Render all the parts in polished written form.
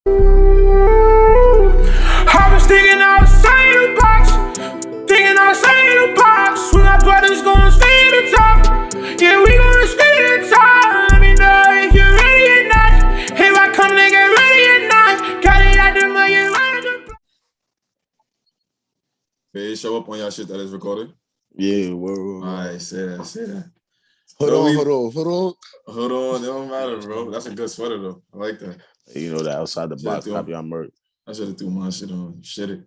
I was thinking outside the box, thinking outside the box. We got brothers gonna stay at the top. Yeah, we gonna stay at the top. Let me know if you're ready or not. If I come to get ready or not. Got it out the mud, you ready to. Hey, show up on y'all shit that is recorded. Yeah, All right, say that. Hold on. Hold on, it don't matter, bro. That's a good sweater, though. I like that. You know that outside the box copy on merch. I should have threw my shit on. Shit it.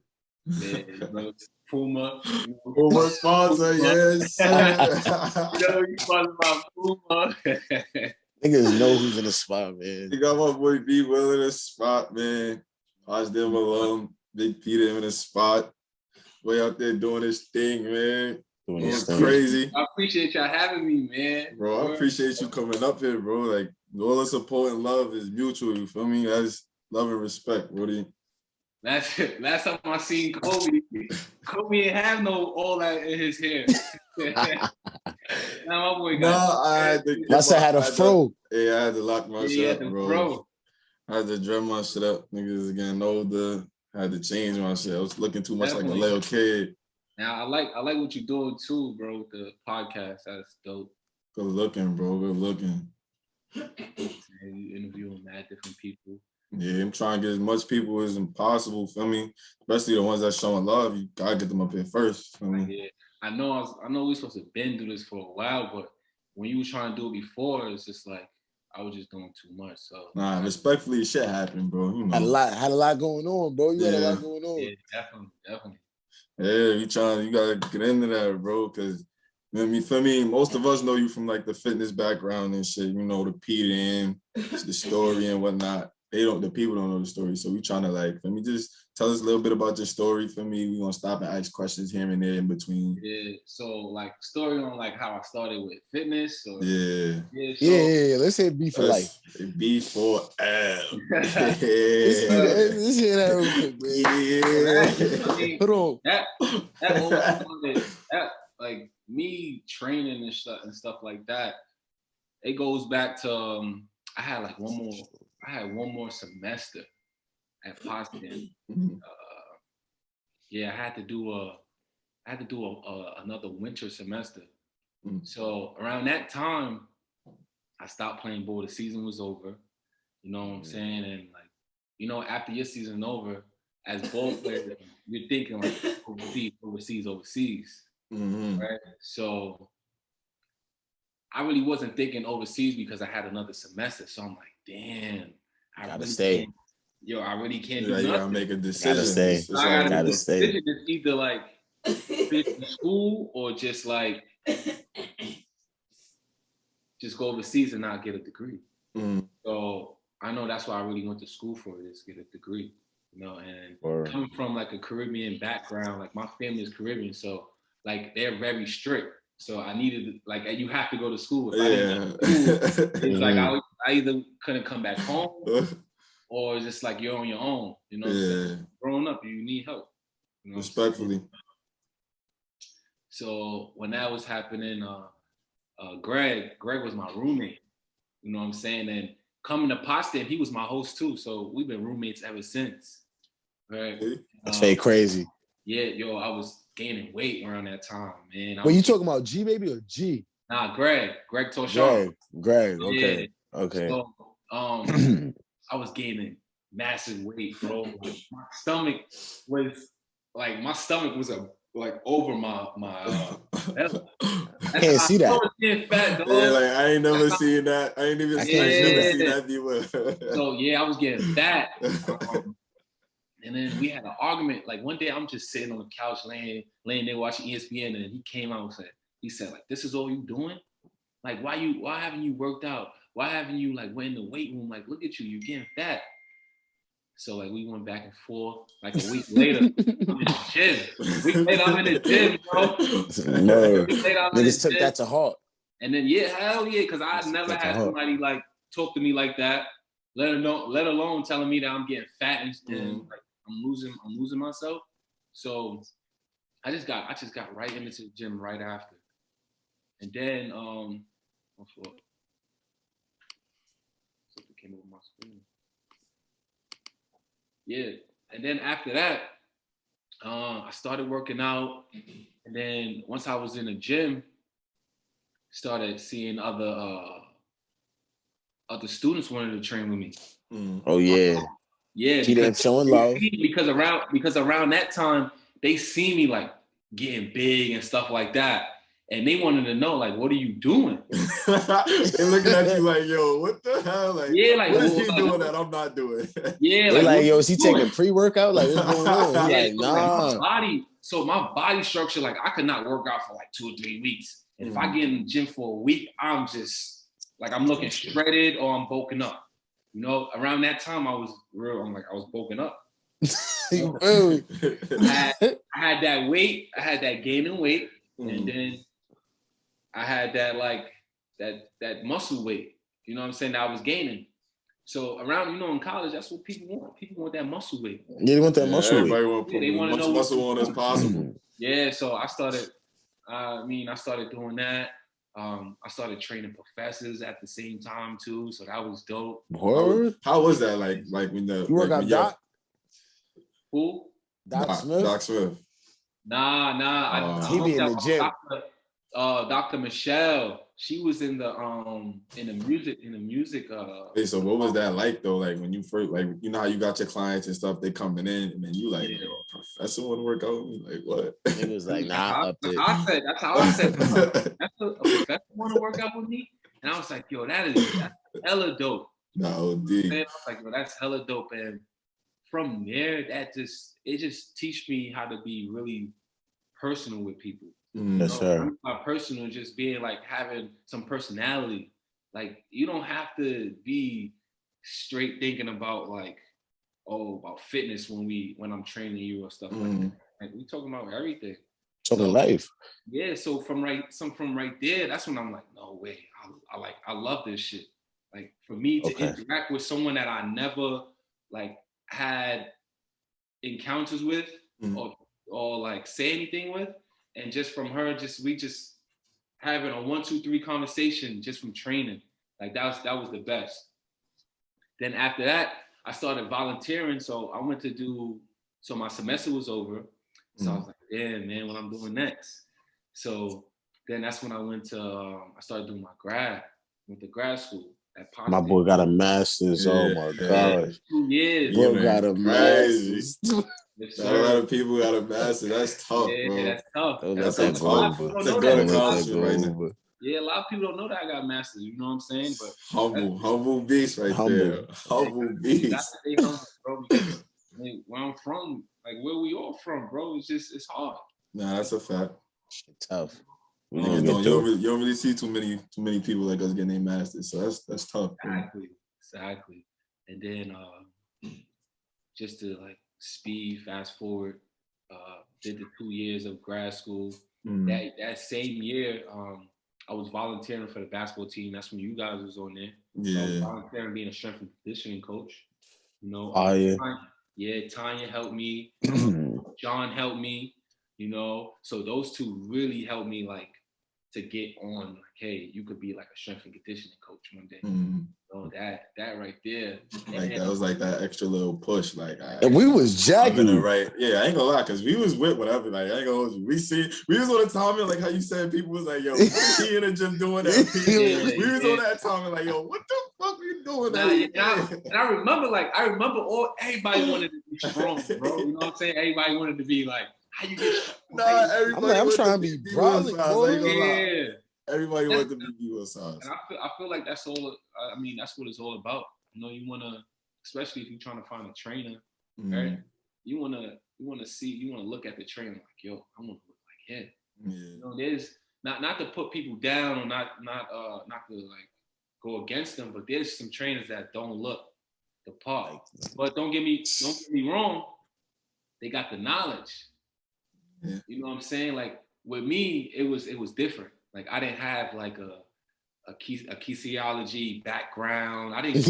Yeah, bro. Puma. Puma sponsor, yes. You talking about Puma. Niggas know who's in the spot, man. You got my boy B Will in the spot, man. Watch them alone. Big Peter in the spot. Way out there doing his thing, man. It's crazy. I appreciate y'all having me, man. Bro, I appreciate you coming up here, bro. Like, all the support and love is mutual, you feel me? That's love and respect, Rudy. Last time I seen Kobe didn't have all that in his hair. Now my boy got. I had a fro. Yeah, I had to lock my shit up, bro. I had to drum my shit up. Niggas getting older. I had to change my shit. I was looking too much like a little kid. Now I like what you're doing too, bro. The podcast, that's dope. Good looking, bro. Good looking. And you interviewing mad different people. Yeah, I'm trying to get as much people as possible. Feel me? Especially the ones that showing love. You gotta get them up here first. Feel me? Yeah, I know we supposed to been do this for a while, but when you were trying to do it before, it's just like I was just doing too much. So nah, respectfully, shit happened, bro. You know, had a lot going on, bro. You had a lot going on. Yeah, definitely. Yeah, you gotta get into that, bro. Cause feel me, most of us know you from like the fitness background and shit. You know, the Peter and the story and whatnot. The people don't know the story. So we trying to like, let me just tell us a little bit about your story for me. We gonna stop and ask questions here and there in between. Yeah. So like story on like how I started with fitness. Or, yeah. Let's say B for life. B4L. Let's hear that real quick, man. Yeah. Hold on. That like me training and stuff like that. It goes back to I had one more semester at Potsdam. I had to do another winter semester. So around that time, I stopped playing ball. The season was over. You know what I'm saying? And like, you know, after your season over, as ball players, you're thinking like overseas. Mm-hmm. Right? So I really wasn't thinking overseas because I had another semester. So I'm like, damn, I gotta stay. I really can't do You nothing. gotta make a decision. Gotta stay. I gotta stay. It's either like finish school or just like just go overseas and not get a degree. So I know that's why I really went to school for it, is get a degree. You know, and coming from like a Caribbean background, like my family is Caribbean, so like they're very strict. So I needed, like, you have to go to school. If I didn't go to school, it's like I either couldn't come back home or it's just like you're on your own. You know what I'm saying? Growing up, you need help. You know, respectfully. So when that was happening, Greg was my roommate. You know what I'm saying? And coming to Potsdam, he was my host too. So we've been roommates ever since. Right? That's very crazy. Yeah, I was gaining weight around that time, man. Were you talking about G baby or G? Nah, Greg Toshon. Greg. Okay. Yeah. Okay. So, I was gaining massive weight, bro. Like, my stomach was over my I can't see that. Fat, dog. Yeah, like I ain't never seen that. I ain't even seen that before. So yeah, I was getting fat. And then we had an argument. Like one day I'm just sitting on the couch laying there watching ESPN, and he came out and said, like, this is all you doing? Like, why haven't you worked out? Why haven't you like went in the weight room? Like, look at you getting fat. So like we went back and forth. Like a week later, I'm in the gym. I'm in the gym, bro. No, niggas took that to heart. And then hell yeah, because I never had somebody like talk to me like that. Let alone telling me that I'm getting fat and like I'm losing myself. So I just got right into the gym right after. And then something came over my screen. Yeah. And then after that, I started working out. And then once I was in the gym, started seeing other students wanted to train with me. Oh yeah. Yeah. Keep them showing love. Because around that time, they see me like getting big and stuff like that. And they wanted to know, like, what are you doing? They're looking at you like, yo, what the hell? Like, yeah, like, what is he doing that I'm not doing? Yeah, they're like, yo, is he doing? taking pre-workout? Like, what's going on? He's like, nah. My body structure, like, I could not work out for like 2 or 3 weeks. And if I get in the gym for a week, I'm just like, I'm looking shredded or I'm bulking up. You know, around that time, I was bulking up. I had that weight. I had that gain in weight, and then I had that like that muscle weight. You know what I'm saying? That I was gaining. So around, in college, that's what people want. People want that muscle weight. Yeah, they want that muscle weight. Everybody want to put as much muscle on as possible. Yeah, so I started. I started doing that. I started training professors at the same time too, so that was dope. Word? How was that? Like when the you work out Doc? Who? Doc Smith? Doc Smith. Nah. He be in the gym. Dr. Michelle. She was in the music. Hey, so what was that like though? Like when you first, like, you know how you got your clients and stuff, they coming in, and then you like, yo, professor want to work out with me? Like what? He was like, nah, that's how I said. That's a professor want to work out with me, and I was like, yo, that's hella dope. No, dude. I was like, yo, that's hella dope, and from there, it just teach me how to be really personal with people. Yes, sir. My personal, just being like having some personality. Like, you don't have to be straight thinking about like, about fitness when I'm training you or stuff like that. Like, we talking about everything. Talking life. Yeah. So from right there, that's when I'm like, no way. I love this shit. Like, for me to interact with someone that I never like had encounters with or like say anything with. And just from her, we just having a 1, 2, 3 conversation just from training. Like that was the best. Then after that, I started volunteering. So I went to so my semester was over. So I was like, damn, man, what I'm doing next. So then that's when I started doing went to grad school. My boy got a master's. Oh my gosh. 2 years. Boy got a master's. Yes, a lot of people got a master. That's tough, bro. That's tough. That's a good accomplishment right now. Yeah, a lot of people don't know that I got masters. You know what I'm saying? But humble beast right there. Humble beast. That's the thing, bro. Because where I'm from, like where we all from, bro, it's hard. Nah, that's a fact. Tough. You don't really see too many people like us getting their masters, so that's tough. Exactly. And then just to like fast forward, did the 2 years of grad school. That same year, I was volunteering for the basketball team. That's when you guys was on there. Yeah. So I was volunteering being a strength and conditioning coach. You know, Tanya helped me. John helped me. You know, so those two really helped me like to get on. Like, hey, you could be like a strength and conditioning coach one day. So that right there, like that was like that extra little push. Like, and we was jacking right. Yeah, I ain't gonna lie, because we was with whatever. Like, I ain't gonna hold you. We was on the timing, like how you said, people was like, yo, he in the gym doing that. We was on that timing, like, yo, what the fuck are you doing? And I remember everybody wanted to be strong, bro. You know what I'm saying? Everybody wanted to be like, how you get strong? Everybody I'm trying to be brolic, boy. Everybody wants to be U.S. size. And I feel like that's all. I mean, that's what it's all about. You know, you want to, especially if you're trying to find a trainer, right? You want to look at the trainer like, yo, I want to look like him. You know, there's not to put people down or not to like go against them, but there's some trainers that don't look the part. But don't get me wrong, they got the knowledge. Yeah. You know what I'm saying? Like with me, it was different. Like I didn't have like a kinesiology background. I didn't.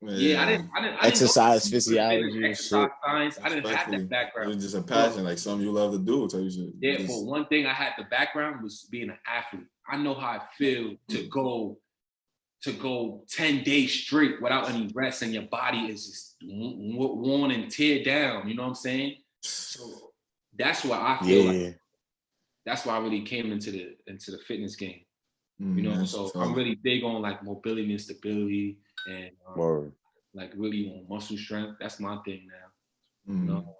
I didn't exercise physiology, exercise science. I didn't have that background. It was just a passion, like something you love to do. Type shit. Yeah, but one thing I had the background was being an athlete. I know how I feel to go to go 10 days straight without any rest, and your body is just worn and teared down. You know what I'm saying? So that's why I feel like that's why I really came into the fitness game. You know, so tough. I'm really big on like mobility and stability, and like really on muscle strength. That's my thing now. You know?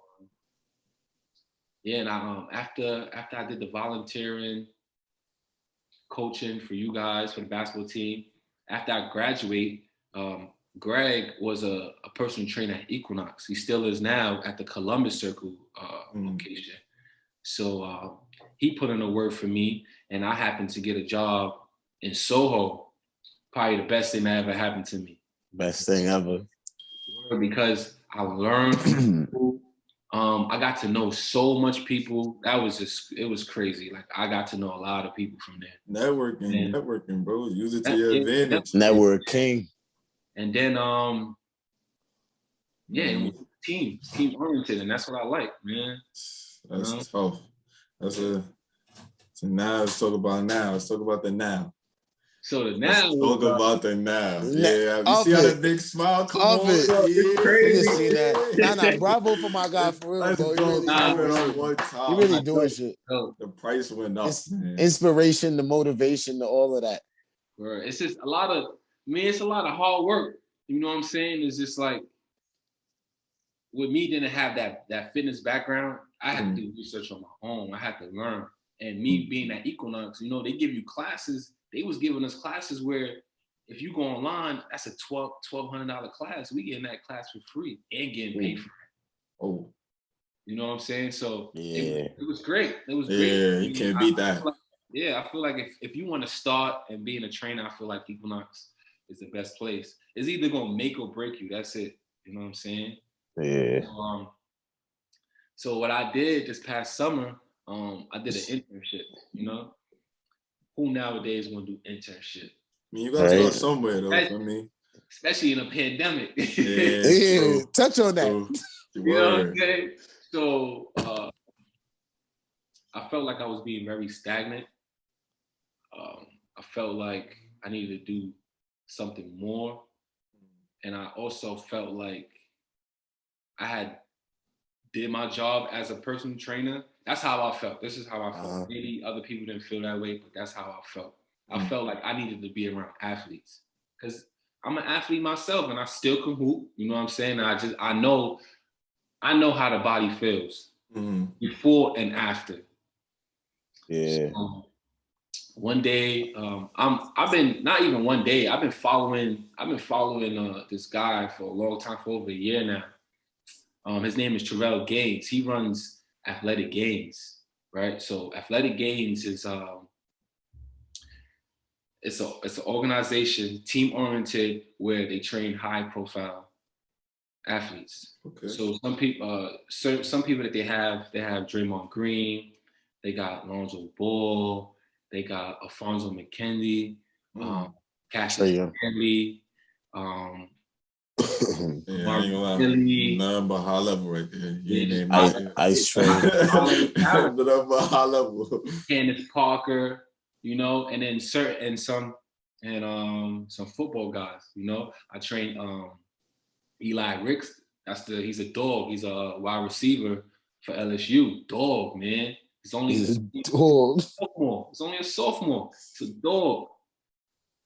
Yeah, and after I did the volunteering, coaching for you guys for the basketball team, after I graduate, Greg was a personal trainer at Equinox. He still is now at the Columbus Circle location. So he put in a word for me, and I happened to get a job in Soho. Probably the best thing that ever happened to me. Best thing ever. Because I learned from people. I got to know so much people. It was crazy. Like I got to know a lot of people from there. Networking, bro. Use it to your advantage. Network king. And then, it was team oriented, and that's what I like, man. That's tough. So now let's talk about now. Let's talk about the now. So the now. Let's talk about the now. Yeah, you see how that big smile come on? It's crazy. See that? Nah, bravo for my guy for real, bro. You really doing shit. The price went up. Inspiration, the motivation, all of that. Bro, it's just it's a lot of hard work. You know what I'm saying? It's just like, with me didn't have that fitness background, I had to do research on my own. I had to learn. And me being at Equinox, you know, they give you classes. They was giving us classes where if you go online, that's a $1,200 class. We getting that class for free and getting paid for it. Oh. You know what I'm saying? So it was great. It was great. Yeah, you can't beat that. I feel like if you want to start and being a trainer, I feel like Equinox is the best place. It's either going to make or break you. That's it. You know what I'm saying? Yeah. So what I did this past summer, I did an internship, you know? Who nowadays want to do internship? I mean, you gotta start somewhere, though. Especially in a pandemic. Yeah, touch on that. You know what I'm saying? So I felt like I was being very stagnant. I felt like I needed to do something more. And I also felt like I had did my job as a personal trainer. That's how I felt. This is how I felt. Maybe other people didn't feel that way, but that's how I felt. I felt like I needed to be around athletes because I'm an athlete myself and I still can hoop. You know what I'm saying? I know how the body feels before and after. Yeah. So, one day, I've been following this guy for a long time, for over a year now. His name is Terrell Gaines. He runs Athletic Gains, right? So Athletic Gains is it's an organization, team oriented, where they train high profile athletes. Okay. So some people that they have Draymond Green, they got Lonzo Ball, they got Alfonso McKinley, Cassius Stanley, Nothing but high level right there. Ice Train. Nothing but high level. Candace Parker, you know, and then some football guys, you know. I trained Eli Ricks. He's a dog. He's a wide receiver for LSU. Dog, man. He's a dog. He's only a sophomore. It's a dog.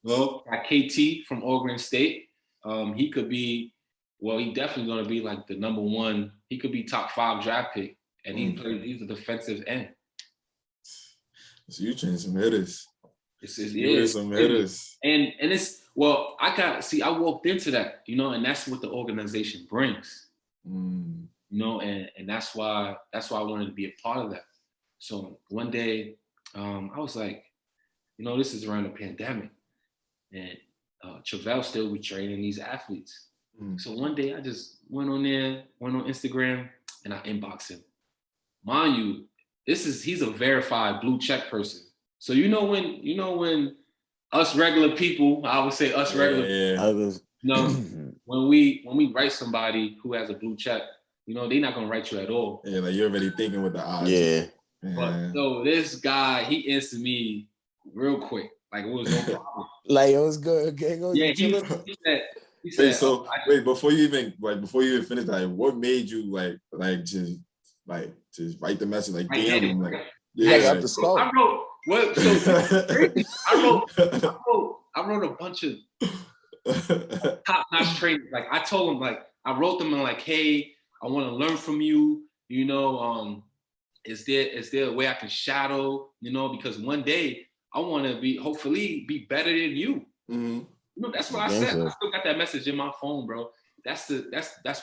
Well, got KT from Oregon State. He could be, he's definitely going to be like the number one. He could be top 5 draft pick, and he's a defensive end. So you train some hitters. Some hitters. And it's, I walked into that, you know, and that's what the organization brings. You know, and that's why I wanted to be a part of that. So one day, I was like, you know, this is around the pandemic, and Travell still be training these athletes. So one day I just went on Instagram, and I inboxed him. Mind you, he's a verified blue check person. So you know when us regular people, I would say us regular people, you know, when we write somebody who has a blue check, you know, they're not gonna write you at all. Yeah, like you're already thinking with the odds. Yeah. But so this guy, he answered me real quick. Like it was no problem. Like it was good. Yeah, he said. Wait, so before you even finish that, what made you like just write the message like DM him like up the skull. I wrote what? So I wrote a bunch of top-notch trainers. Like I told them, like I wrote them and like, hey, I want to learn from you. You know, is there a way I can shadow? You know, because one day I want to hopefully be better than you. Mm-hmm. You know, that's what I said. I still got that message in my phone, bro. That's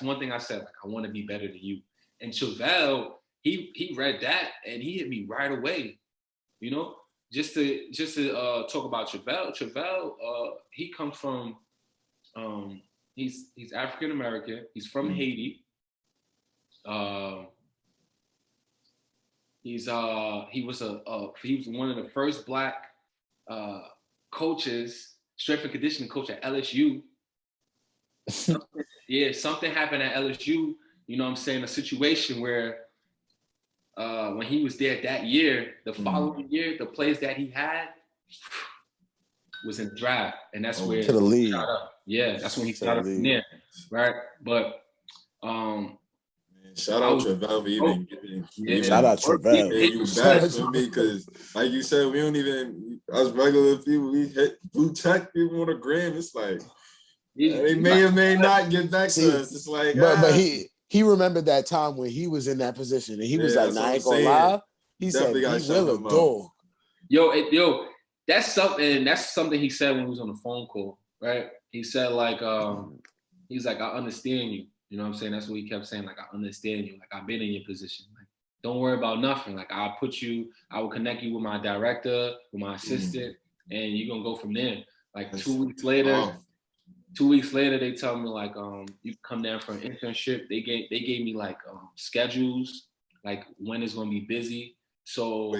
one thing I said. Like I want to be better than you. And Chevelle, he read that and he hit me right away. You know, just to talk about Chevelle. Chevelle, he comes from, he's African American. He's from Haiti. He was one of the first Black coaches, strength and conditioning coach at LSU. Something happened at LSU. You know what I'm saying? A situation where when he was there that year, the following year, the plays that he had was in draft. And that's where to the league. Shot up. Yeah, that's when he shot up from there. Right. But shout out Chevelle for even shout out Chevelle. You back for me because, like you said, we don't even us regular people. We hit blue check people on the gram. It's like they may or may not get back to us. It's like, but he remembered that time when he was in that position and he was like, "Nah, I ain't gonna lie." He said, "He will a dog." Yo, that's something he said when he was on the phone call, right? He said like, he's like, "I understand you." You know what I'm saying? That's what he kept saying. Like, I understand you. Like, I've been in your position. Like, don't worry about nothing. Like, I will connect you with my director, with my assistant, and you're going to go from there. Like, 2 weeks later, they tell me, like, you come down for an internship. They gave me, like, schedules, like, when it's going to be busy. So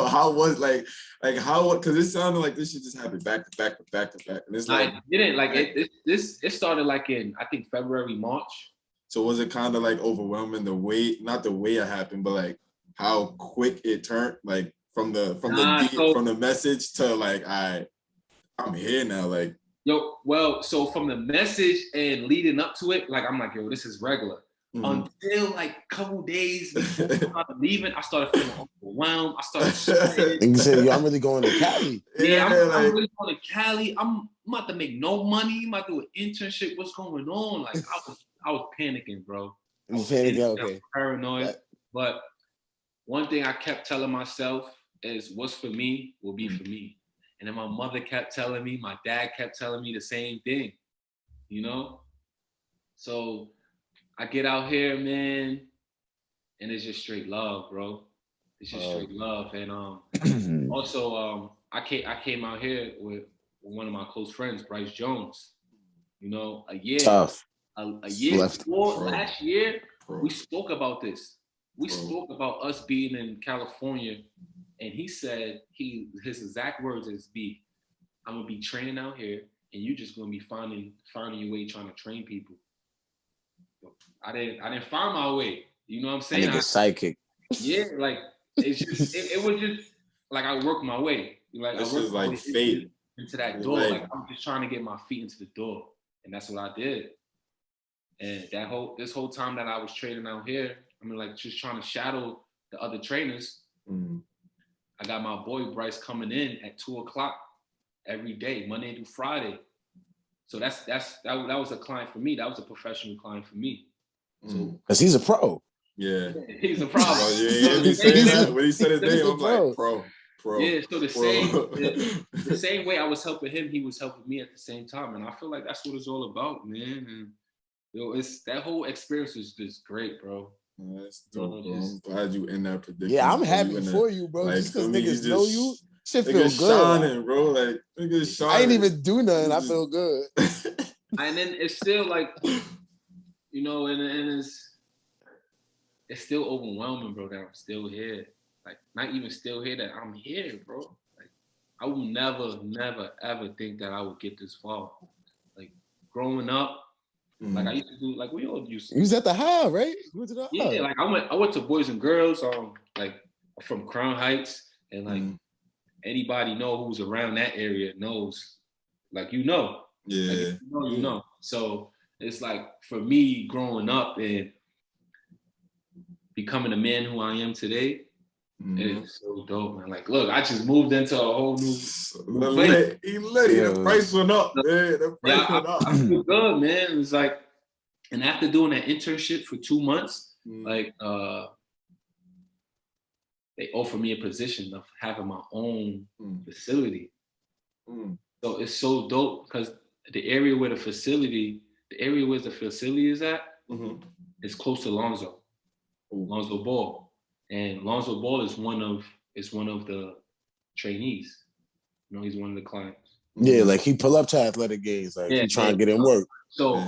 how was because it sounded like this shit just happened back to back. And it's like I didn't like it. It started like in I think February, March. So was it kind of like overwhelming not the way it happened, but like how quick it turned, like from the message to like I'm here now, like so from the message and leading up to it, like I'm like, yo, this is regular. Until like a couple days before I started leaving, I started feeling overwhelmed. I started sweating. And you said, yo, I'm really going to Cali. Yeah, I'm really going to Cali. I'm about to make no money. I'm about to do an internship. What's going on? Like I was panicking, bro. You panicking? Okay. Paranoid. But one thing I kept telling myself is what's for me will be for me. And then my mother kept telling me, my dad kept telling me the same thing, you know? So I get out here, man, and it's just straight love, bro. It's just straight love. And also, I came out here with one of my close friends, Bryce Jones. You know, a year before last year, we spoke about this. We spoke about us being in California, and he said his exact words is, "B, I'm gonna be training out here, and you're just gonna be finding your way trying to train people." I didn't find my way. You know what I'm saying? I psychic. Yeah, like it's just it was just like I worked my way. Like this is like fate into that door. Like I'm just trying to get my feet into the door, and that's what I did. And this whole time that I was training out here, I mean, like just trying to shadow the other trainers. I got my boy Bryce coming in at 2:00 every day, Monday through Friday. So that was a client for me. That was a professional client for me. So because he's a pro. Yeah, he's a problem. When he said his name, I'm like pro. Yeah, so the same way I was helping him, he was helping me at the same time, and I feel like that's what it's all about, man. And it's that whole experience is just great, bro. That's dope, bro. I'm glad you in that predicament. Yeah, I'm happy for you, bro. Like, just because niggas know you, shit feel good. Shining, bro. Like niggas shining. I ain't even do nothing. I feel good. And then it's still like, you know, and it's still overwhelming, bro, that I'm still here. Like, not even still here, that I'm here, bro. Like, I will never, ever think that I would get this far. Like, growing up, like I used to do, like we all used to. You was at the high, right? You went to the high. Yeah, like I went to Boys and Girls, like from Crown Heights, and like, anybody who's around that area knows, like, Yeah. Like, you know. So it's like, for me, growing up and becoming the man who I am today, it's so dope, man. Like, look, I just moved into a whole new place. The price went up, man. The price went up. I feel good, man. It's like, and after doing that internship for 2 months, like, they offered me a position of having my own facility. So it's so dope because the area where the facility is at is close to Lonzo Ball. And Lonzo Ball is one of the trainees. You know, he's one of the clients. Yeah, like he pull up to athletic games, like he trying to get in work. So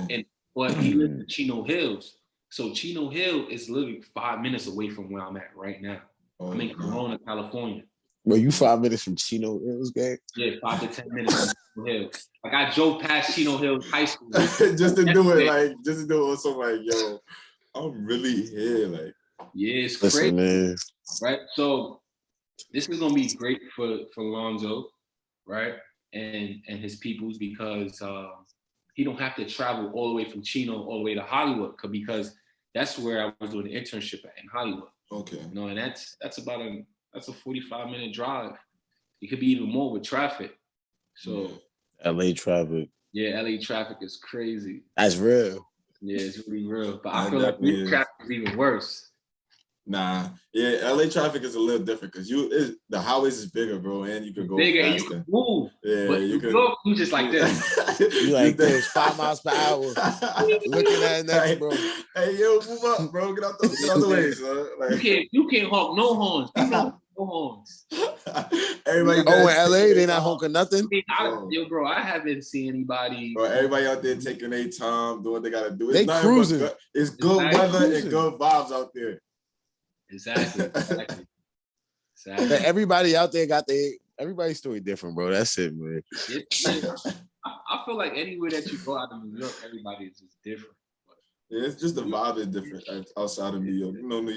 but he lives in Chino Hills. So Chino Hill is literally 5 minutes away from where I'm at right now. I'm in Corona, California. Bro, you 5 minutes from Chino Hills, gang? Yeah, 5 to 10 minutes from Chino Hills. Like, I drove past Chino Hills High School just to do it also, like, yo, I'm really here, like. Yeah, it's crazy, man. Right? So this is gonna be great for Lonzo, right? And his peoples, because he don't have to travel all the way from Chino all the way to Hollywood, because that's where I was doing the internship at, in Hollywood. Okay. You know, and that's about a 45-minute drive. It could be even more with traffic. So LA traffic. Yeah, LA traffic is crazy. That's real. Yeah, it's really real. But I feel like New York traffic is even worse. Nah, yeah, LA traffic is a little different because the highways is bigger, bro, and you can go bigger faster. And you can move. Yeah, but you can. You just like this. You like this, 5 miles per hour. Looking at next, bro. Hey, yo, move up, bro. Get out the way, son. Like, you can't honk no horns. You know, no horns. Everybody. Oh, in LA, they not honking nothing. Bro, I haven't seen anybody. Bro, everybody out there taking their time, doing what they gotta do. They cruising. It's good weather and good vibes out there. Exactly. Everybody out there everybody's story different, bro. That's it, man. I feel like anywhere that you go out of New York, everybody is just different. Yeah, it's just the vibe is different outside of New York. You know, New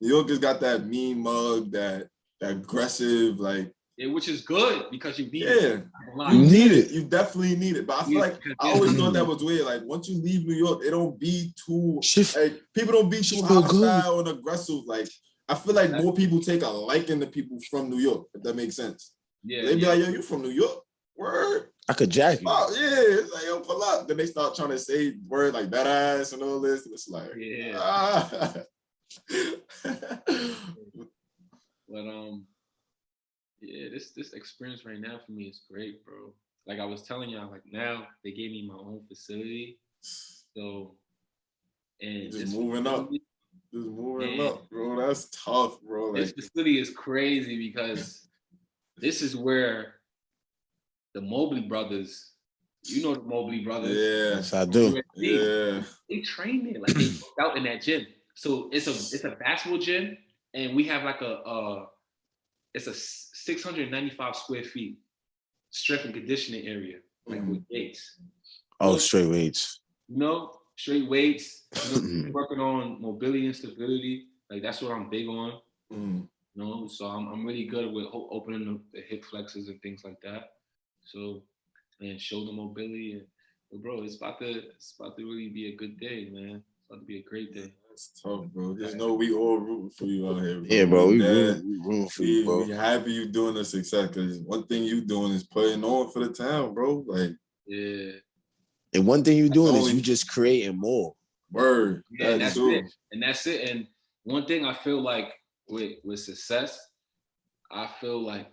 York has got that mean mug, that aggressive, like. Yeah, which is good because you need it. You need it. You definitely need it. But I feel like I always thought that was weird. Like, once you leave New York, it don't be too like, people don't be too hostile and aggressive. Like, I feel like more people take a liking to people from New York, if that makes sense. Yeah. They be like, yo, you from New York? Word. I could jack you. Oh, yeah. It's like, yo, pull up. Then they start trying to say words like that ass and all this. And it's like, But yeah, this experience right now for me is great, bro. Like I was telling y'all, like now they gave me my own facility. So, and just moving up. Just moving up, bro. That's tough, bro. This facility is crazy because this is where the Mobley brothers, you know the Mobley brothers. Yes, I do. Yeah. They train there. Like they work out in that gym. So it's a basketball gym, and we have like it's a 695 square feet strength and conditioning area, like with weights. Oh, straight weights. You know, straight weights. Working on mobility and stability. Like that's what I'm big on. You know, so I'm really good with opening the hip flexors and things like that. So, and shoulder mobility. But bro, it's about to really be a good day, man. It's about to be a great day. It's tough, bro. Just know we all rooting for you out here, bro. Yeah, bro. We rooting for you, bro. We happy you doing the success because one thing you doing is putting on for the town, bro. Like, yeah. And one thing you doing is you just creating more. Word. Yeah, that's it. And that's it. And one thing I feel like with success, I feel like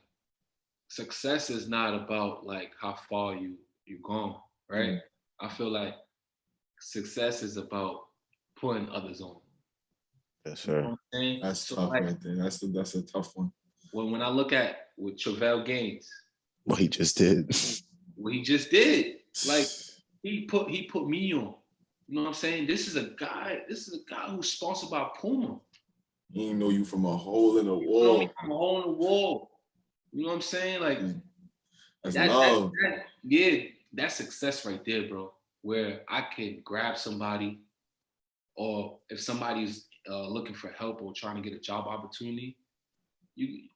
success is not about like how far you've gone, right? I feel like success is about putting others on. Yes, sir. You know that's tough right there. That's a tough one. When I look at with Travell Gaines, what he just did. Like he put me on. You know what I'm saying? This is a guy who's sponsored by Puma. He didn't know you from a hole in the wall. You know what I'm saying? Like that's love. That's success right there, bro. Where I can grab somebody, or if somebody's looking for help or trying to get a job opportunity,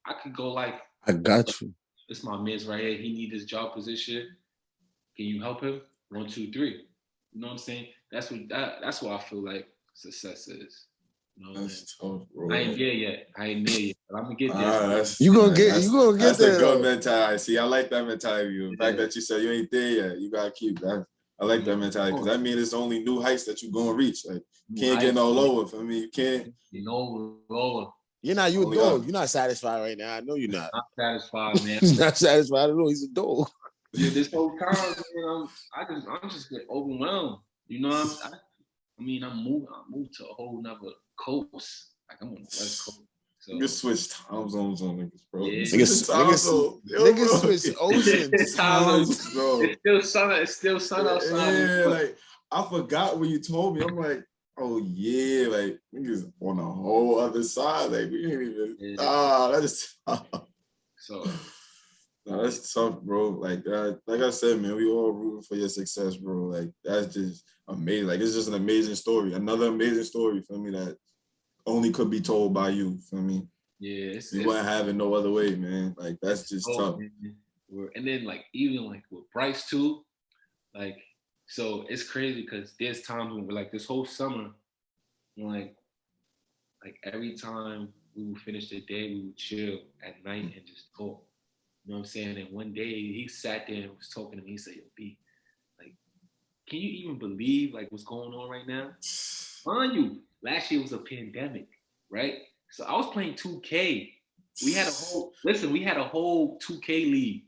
I could go like I got you. This my man's right here. He need this job position. Can you help him? 1, 2, 3. You know what I'm saying? That's what I feel like success is. You know that's tough, bro. I ain't there yet. But I'm gonna get there. You gonna get there. That's a good mentality. See, I like that mentality. The fact that you said you ain't there yet, you gotta keep that. I like that mentality because that means it's only new heights that you gonna reach. Like, you can't get no lower. For me, you can't. No lower. You a dog. You're not satisfied right now. I know you're not. Not satisfied, man. He's not satisfied at all. He's a dog. Yeah, this whole time, man, I'm just get overwhelmed. You know, I moved to a whole nother coast. Like I'm on the West Coast. So you switch time zones on niggas, bro. Yeah. Niggas switch oceans. Bro. It's still sun outside. Yeah, like I forgot when you told me. I'm like, oh yeah, like niggas on a whole other side. Like we ain't even. That is tough. So. No, that's tough, bro. Like I said, man, we all rooting for your success, bro. Like that's just amazing. Like it's just an amazing story. Another amazing story for me that only could be told by you. For me, yeah, you wouldn't have it no other way, man. Like that's just tough. And then like even like with Bryce too, like so it's crazy because there's times when we're like this whole summer, like every time we would finish the day, we would chill at night and just talk. You know what I'm saying? And one day he sat there and was talking to me. He said, "Yo, B, like, can you even believe like what's going on right now? Mind you, last year was a pandemic, right? So I was playing 2K. We had a whole 2K league.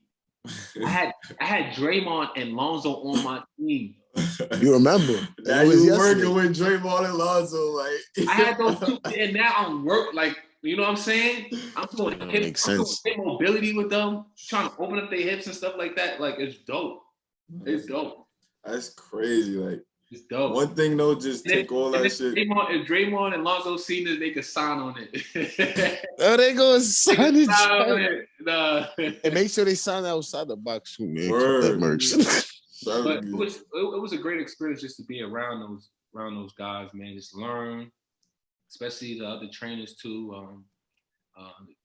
I had Draymond and Lonzo on my team. You remember? Now you working with Draymond and Lonzo, like I had those two, and now I'm like. You know what I'm saying? I'm doing hip mobility with them, trying to open up their hips and stuff like that. Like, it's dope. It's dope. That's crazy. Like, it's dope. One thing though, just take all that shit. If Draymond and Lonzo seen it, they could sign on it. Oh, they gonna sign it. Nah. And make sure they sign outside the box too, man. Word. Merch. But it was a great experience just to be around those guys, man. Just learn. Especially the other trainers too,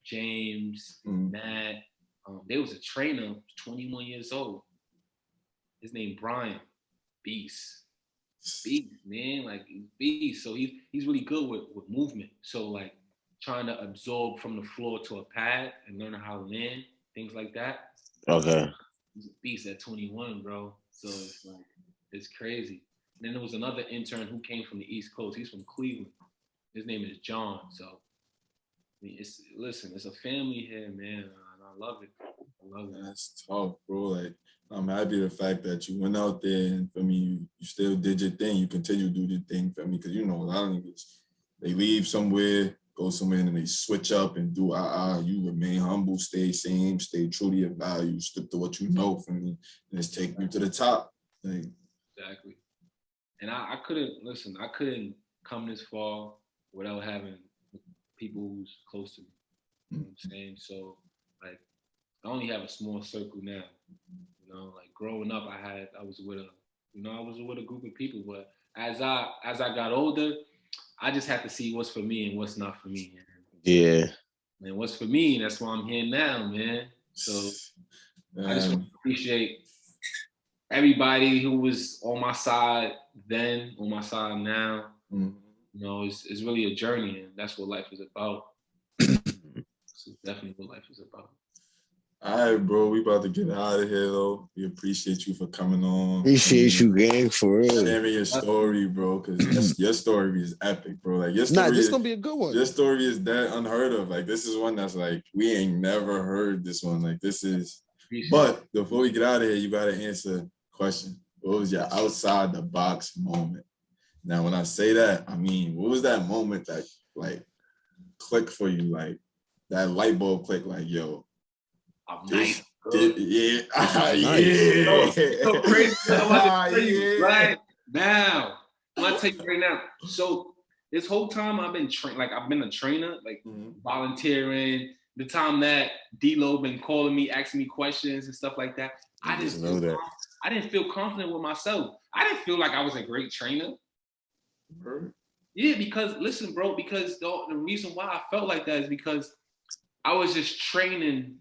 James, Matt. There was a trainer, 21 years old. His name Brian, Beast, man, like Beast. So he's really good with movement. So like trying to absorb from the floor to a pad and learn how to land, things like that. Okay. He's a beast at 21, bro. So it's like it's crazy. And then there was another intern who came from the East Coast. He's from Cleveland. His name is John. So, I mean, it's a family here, man. And I love it. That's tough, bro. Like, I'm happy the fact that you went out there and for me, you still did your thing. You continue to do your thing for me. Because, you know, a lot of niggas, they leave somewhere, go somewhere, and they switch up and do you remain humble, stay same, stay true to your values, stick to what you know for me, and it's taking you to the top. Like, exactly. And I couldn't come this far without having people who's close to me. You know what I'm saying? So, like, I only have a small circle now. You know, like growing up, I was with a group of people. But as I got older, I just had to see what's for me and what's not for me. Man. Yeah. And what's for me, that's why I'm here now, man. So I just want to appreciate everybody who was on my side then, on my side now. Mm-hmm. You know, it's really a journey, and that's what life is about. It's definitely what life is about. All right, bro. We about to get out of here, though. We appreciate you for coming on. Appreciate you, gang, for real. Sharing your story, bro, because your story is epic, bro. Like your story, this is gonna be a good one. Your story is that unheard of. Like this is one that's like we ain't never heard this one. Like this is. But before we get out of here, you gotta answer a question. What was your outside the box moment? Now, when I say that, I mean, what was that moment that like clicked for you? Like that light bulb click, like, yo, I'm nice. Yeah. So crazy. Right now. I'm gonna tell you right now. So this whole time I've been I've been a trainer, like volunteering. The time that D-Lo been calling me, asking me questions and stuff like that, I didn't feel confident with myself. I didn't feel like I was a great trainer. Yeah, because listen, bro, because the reason why I felt like that is because I was just training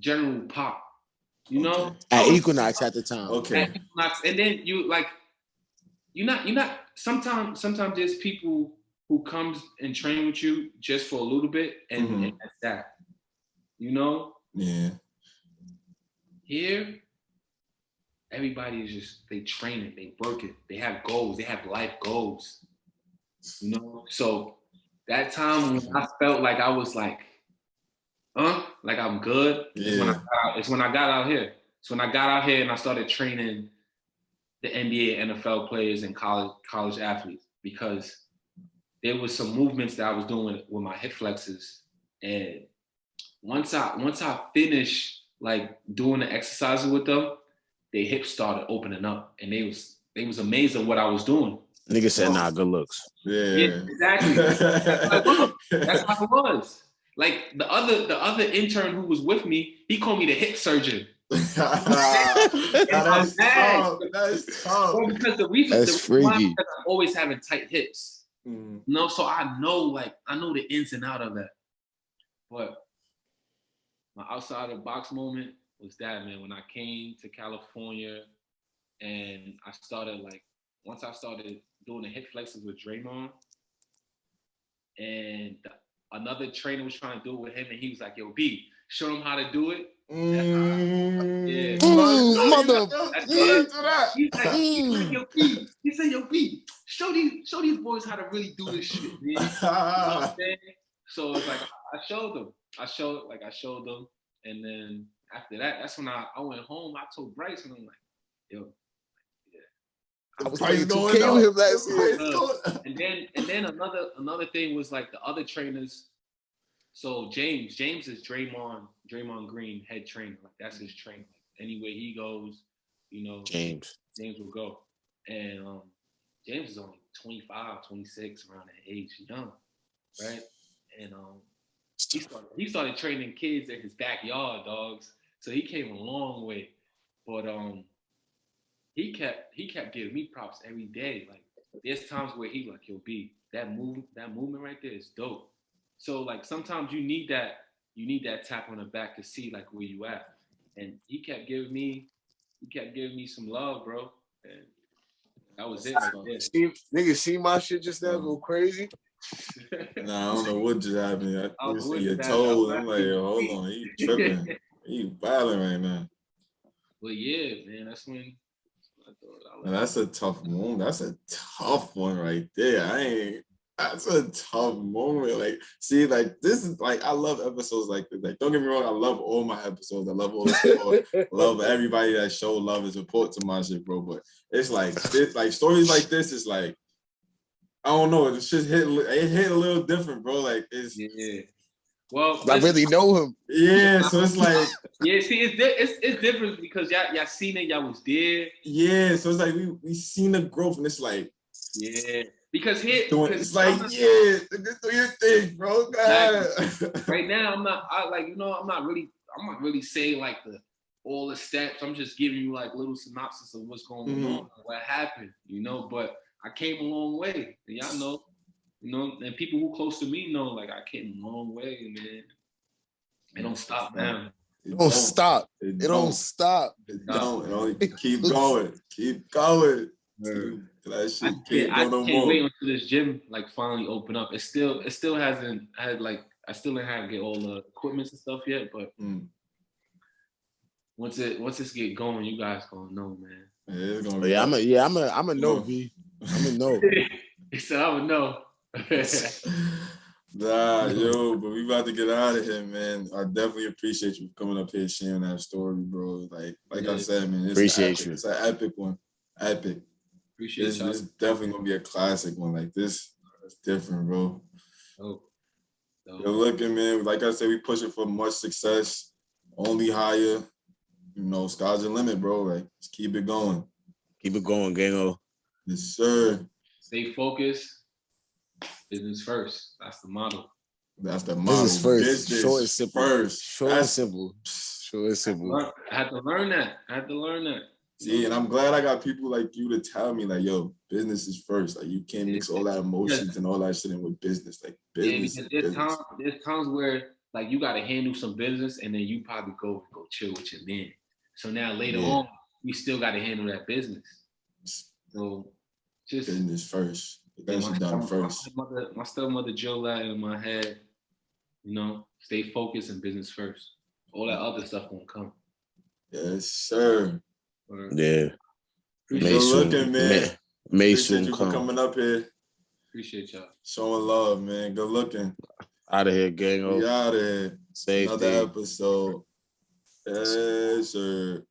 General Pop. You know, at Equinox at the time. Okay. At Equinox, and then you're not. Sometimes there's people who comes and train with you just for a little bit, and that's that. You know. Yeah. Here, everybody is just they train it, they work it, they have goals, they have life goals. You know, so that time when I felt like I was like I'm good. Yeah. It's when I got out here. It's when I got out here and I started training the NBA, NFL players and college athletes, because there was some movements that I was doing with my hip flexors, and once I finished like doing the exercises with them, their hips started opening up, and they was amazed at what I was doing. Nigga said, "Nah, good looks." Yeah, exactly. That's how it was. Like the other intern who was with me, he called me the hip surgeon. That's tough. Well, because the reason why I'm always having tight hips. You know, so I know the ins and out of that. But my outside of the box moment was that, man, when I came to California and I started once I started doing the hip flexors with Draymond, and another trainer was trying to do it with him, and he was like, "Yo, B, show him how to do it." He said, "Yo, B, show these boys how to really do this shit, man." You know what I'm saying? So it's like I showed them. I showed them, and then after that, that's when I went home. I told Bryce, and I'm like, "Yo, yeah." I was playing 2K with him last year. And then another thing was like the other trainers. So James is Draymond Green head trainer. Like that's his trainer. Like, anywhere he goes, you know, James will go. And James is only 25, 26, around that age, young, right? And he started training kids in his backyard, dogs. So he came a long way. But he kept giving me props every day. Like there's times where he like, "Yo, B, that movement right there is dope." So like sometimes you need that tap on the back to see like where you at. And he kept giving me some love, bro. And that was it. Nigga, see my shit just now go crazy? Nah, I don't know what just happened. I see your toes. I'm like, hold on, he tripping. He violent right now. But yeah, man, that's when I thought that's a tough moment. That's a tough one right there. That's a tough moment. Like, see, like this is like I love episodes like this. Like, don't get me wrong, I love all my episodes. I love all the support. Love everybody that show love and support to my shit, bro. But it's like stories like this is like, I don't know. It's just hit a little different, bro. Like it's Well, I really know him. Yeah, so it's like see, it's different because y'all seen it, y'all was there. Yeah, so it's like we seen the growth, and it's like because it's like do your thing, bro. Right now, I'm not really saying like all the steps. I'm just giving you like little synopsis of what's going on, what happened, you know. But I came a long way, and y'all know. You know, and people who close to me know, like, I came a long way, man. It don't stop, man. It don't stop. It don't stop. It don't. Keep going. Keep going. That shit I can't wait until this gym, like, finally open up. It still hasn't had, like, I still didn't have to get all the equipment and stuff yet, but once it's get going, you guys gonna know, man. Yeah, it's gonna be I'm a know, B. I'm a know. He said, I'm a know. Nah, yo, but we about to get out of here, man. I definitely appreciate you coming up here sharing that story, bro. Like I said, man, appreciate you. It's an epic one. Epic. Appreciate you. This definitely gonna be a classic one. Like this, it's different, bro. Oh. You're looking, man. Like I said, we pushing for much success, only higher. You know, sky's the limit, bro. Like, just keep it going. Keep it going, Gango. Yes, sir. Stay focused. Business first. That's the motto. That's the motto. Business first. Short and simple. First. Short and simple. Short and simple. I had to learn that. See, and I'm glad I got people like you to tell me, like, yo, business is first. Like, you can't mix all that emotions and all that shit in with business. Like, business. There's times where like you got to handle some business, and then you probably go chill with your man. So now later on, we still got to handle that business. So just business first. That's done first. My stepmother drilled that in my head. You know, stay focused and business first. All that other stuff won't come. Yes, sir. Yeah. Good looking, man. Appreciate you for coming up here. Appreciate y'all. Showing love, man. Good looking. Out of here, gang. We out of here. Safety. Another episode. Yes, sir.